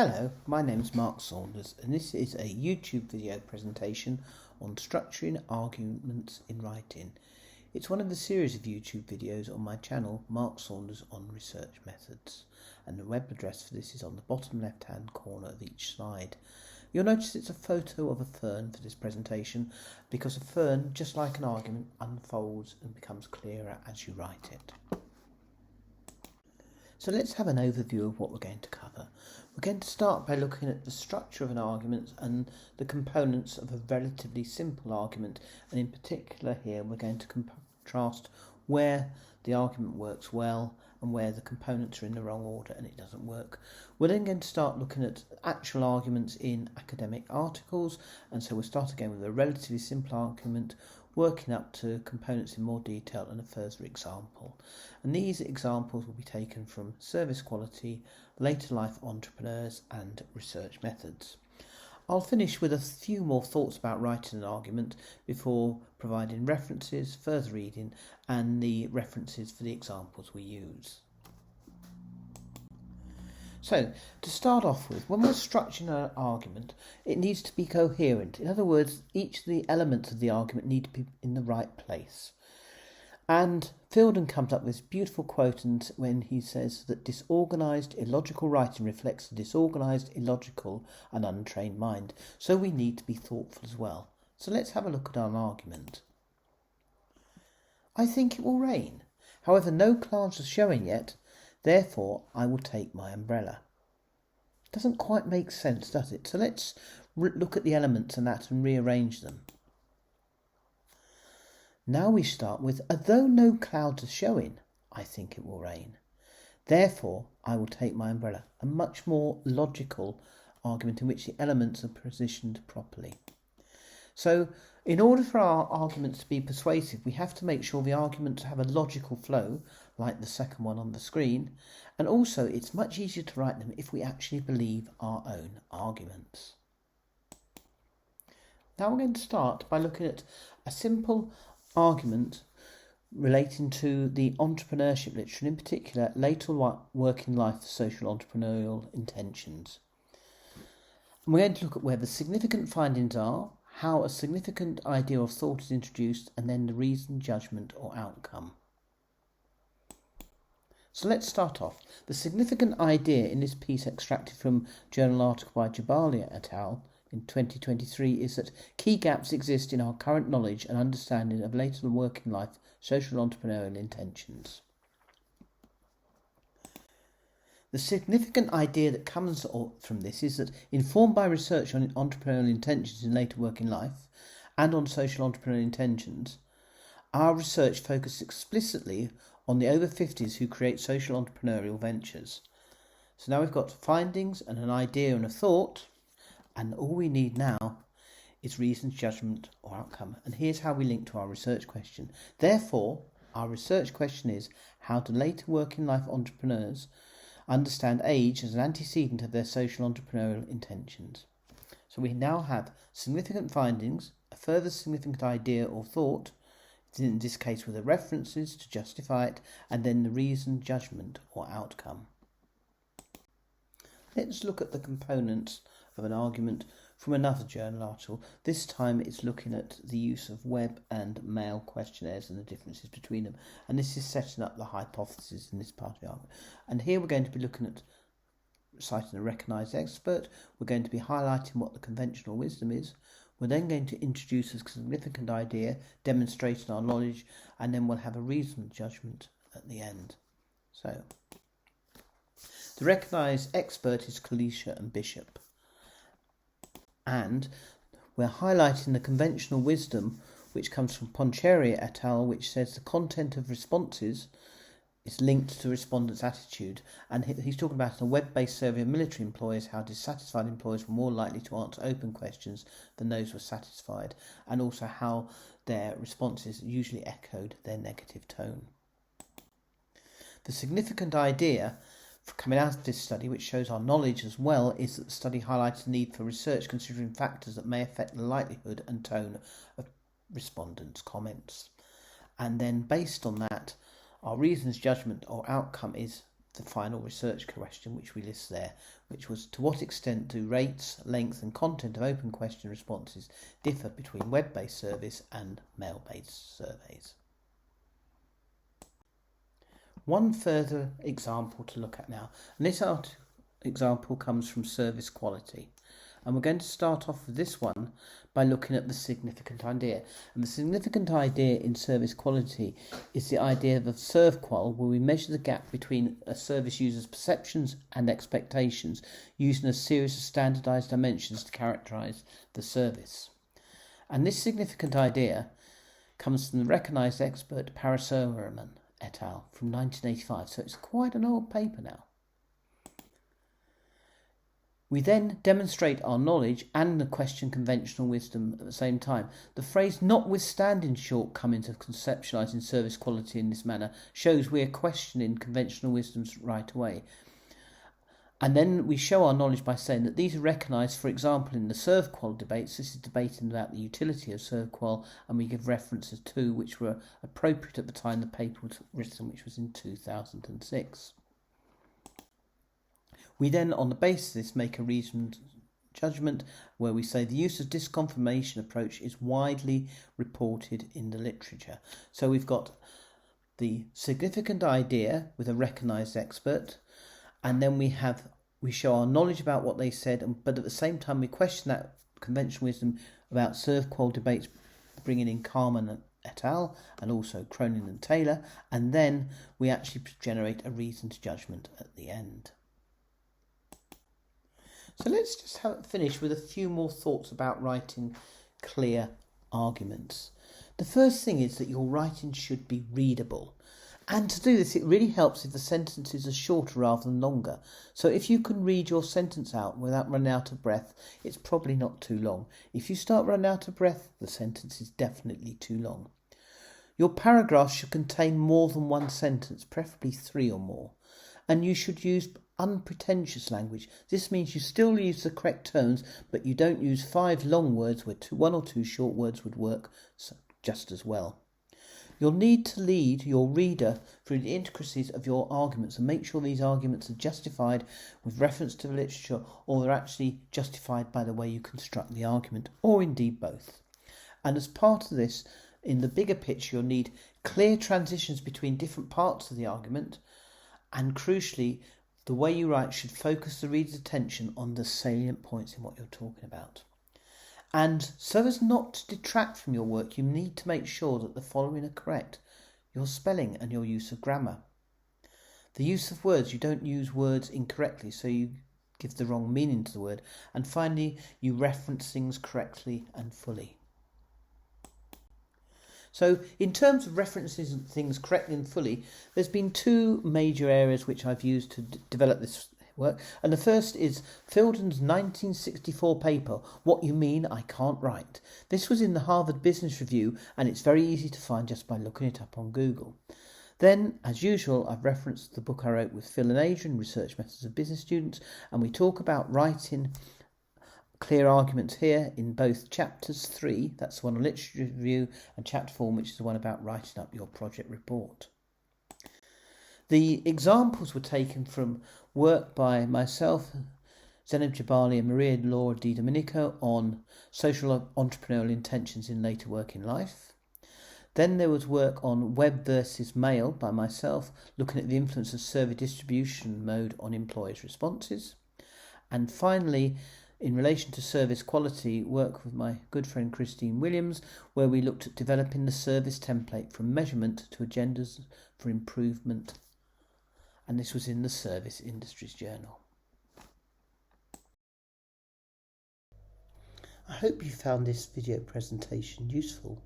Hello, my name's Mark Saunders and this is a YouTube video presentation on structuring arguments in writing. It's one of the series of YouTube videos on my channel, Mark Saunders on Research Methods, and the web address for this is on the bottom left hand corner of each slide. You'll notice it's a photo of a fern for this presentation because a fern, just like an argument, unfolds and becomes clearer as you write it. So let's have an overview of what we're going to cover. We're going to start by looking at the structure of an argument and the components of a relatively simple argument, and in particular here we're going to contrast where the argument works well and where the components are in the wrong order and it doesn't work. We're then going to start looking at actual arguments in academic articles, and so we'll start again with a relatively simple argument, working up to components in more detail and a further example. And these examples will be taken from service quality, later life entrepreneurs and research methods. I'll finish with a few more thoughts about writing an argument before providing references, further reading and the references for the examples we use. So, to start off with, when we're structuring an argument, it needs to be coherent. In other words, each of the elements of the argument need to be in the right place. And Fielden comes up with this beautiful quote when he says that disorganised, illogical writing reflects a disorganised, illogical and untrained mind. So we need to be thoughtful as well. So let's have a look at our argument. I think it will rain. However, no clouds are showing yet. Therefore, I will take my umbrella. Doesn't quite make sense, does it? So let's look at the elements and rearrange them. Now we start with, although no clouds are showing, I think it will rain. Therefore, I will take my umbrella. A much more logical argument in which the elements are positioned properly. So, in order for our arguments to be persuasive, we have to make sure the arguments have a logical flow, like the second one on the screen, and also it's much easier to write them if we actually believe our own arguments. Now we're going to start by looking at a simple argument relating to the entrepreneurship literature, and in particular later working life social entrepreneurial intentions. And we're going to look at where the significant findings are, how a significant idea or thought is introduced, and then the reason, judgment or outcome. So let's start off. The significant idea in this piece extracted from a journal article by Jabalia et al. In 2023 is that key gaps exist in our current knowledge and understanding of later working life social entrepreneurial intentions. The significant idea that comes from this is that, informed by research on entrepreneurial intentions in later working life and on social entrepreneurial intentions, our research focuses explicitly on the over 50s who create social entrepreneurial ventures. So now we've got findings and an idea and a thought, and all we need now is reasons, judgment or outcome. And here's how we link to our research question. Therefore, our research question is, how do later working life entrepreneurs understand age as an antecedent of their social entrepreneurial intentions? So we now have significant findings, a further significant idea or thought, in this case with the references to justify it, and then the reason, judgment or outcome. Let's look at the components of an argument from another journal article. This time it's looking at the use of web and mail questionnaires and the differences between them. And this is setting up the hypothesis in this part of the argument. And here we're going to be looking at citing a recognised expert. We're going to be highlighting what the conventional wisdom is. We're then going to introduce a significant idea, demonstrating our knowledge, and then we'll have a reasoned judgment at the end. So, the recognised expert is Kalisha and Bishop. And we're highlighting the conventional wisdom which comes from Poncheria et al., which says the content of responses is linked to respondents' attitude. And he's talking about a web-based survey of military employees, how dissatisfied employees were more likely to answer open questions than those who were satisfied, and also how their responses usually echoed their negative tone. The significant idea coming out of this study, which shows our knowledge as well, is that the study highlights the need for research considering factors that may affect the likelihood and tone of respondents' comments. And then based on that, our reasons, judgment or outcome is the final research question which we list there, which was, to what extent do rates, length and content of open question responses differ between web-based service and mail-based surveys? One further example to look at now, and this example comes from service quality. And we're going to start off with this one by looking at the significant idea. And the significant idea in service quality is the idea of a ServQual, where we measure the gap between a service user's perceptions and expectations using a series of standardized dimensions to characterize the service. And this significant idea comes from the recognized expert persuasive et al. From 1985, so it's quite an old paper now. We then demonstrate our knowledge and the question conventional wisdom at the same time. The phrase notwithstanding shortcomings of conceptualizing service quality in this manner shows we are questioning conventional wisdoms right away. And then we show our knowledge by saying that these are recognised, for example, in the ServQual debates. This is debating about the utility of ServQual, and we give references to which were appropriate at the time the paper was written, which was in 2006. We then, on the basis of this, make a reasoned judgment where we say the use of disconfirmation approach is widely reported in the literature. So we've got the significant idea with a recognised expert, and then we show our knowledge about what they said, but at the same time we question that conventional wisdom about ServQual debates, bringing in Carman et al. And also Cronin and Taylor, and then we actually generate a reasoned judgment at the end. So let's just finish with a few more thoughts about writing clear arguments. The first thing is that your writing should be readable. And to do this, it really helps if the sentences are shorter rather than longer. So if you can read your sentence out without running out of breath, it's probably not too long. If you start running out of breath, the sentence is definitely too long. Your paragraph should contain more than one sentence, preferably 3 or more. And you should use unpretentious language. This means you still use the correct terms, but you don't use 5 long words where 1 or 2 short words would work just as well. You'll need to lead your reader through the intricacies of your arguments and make sure these arguments are justified with reference to the literature, or they're actually justified by the way you construct the argument, or indeed both. And as part of this, in the bigger picture, you'll need clear transitions between different parts of the argument, and crucially, the way you write should focus the reader's attention on the salient points in what you're talking about. And so as not to detract from your work, you need to make sure that the following are correct: your spelling and your use of grammar. The use of words, you don't use words incorrectly, so you give the wrong meaning to the word. And finally, you reference things correctly and fully. So in terms of references and things correctly and fully, there's been 2 major areas which I've used to develop this work. And the first is Fielden's 1964 paper, What You Mean I Can't Write. This was in the Harvard Business Review, and it's very easy to find just by looking it up on Google. Then, as usual, I've referenced the book I wrote with Phil and Adrian, Research Methods of Business Students, and we talk about writing clear arguments here in both chapters 3, that's the one on literature review, and chapter 4, which is the one about writing up your project report. The examples were taken from work by myself, Zeneb Jabali and Maria Laura Di Domenico on social entrepreneurial intentions in later working life. Then there was work on web versus mail by myself, looking at the influence of survey distribution mode on employees' responses. And finally, in relation to service quality, work with my good friend Christine Williams, where we looked at developing the service template from measurement to agendas for improvement. And this was in the Service Industries Journal. I hope you found this video presentation useful.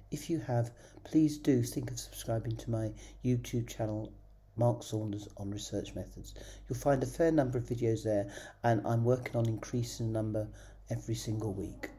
If you have, please do think of subscribing to my YouTube channel, Mark Saunders on Research Methods. You'll find a fair number of videos there, and I'm working on increasing the number every single week.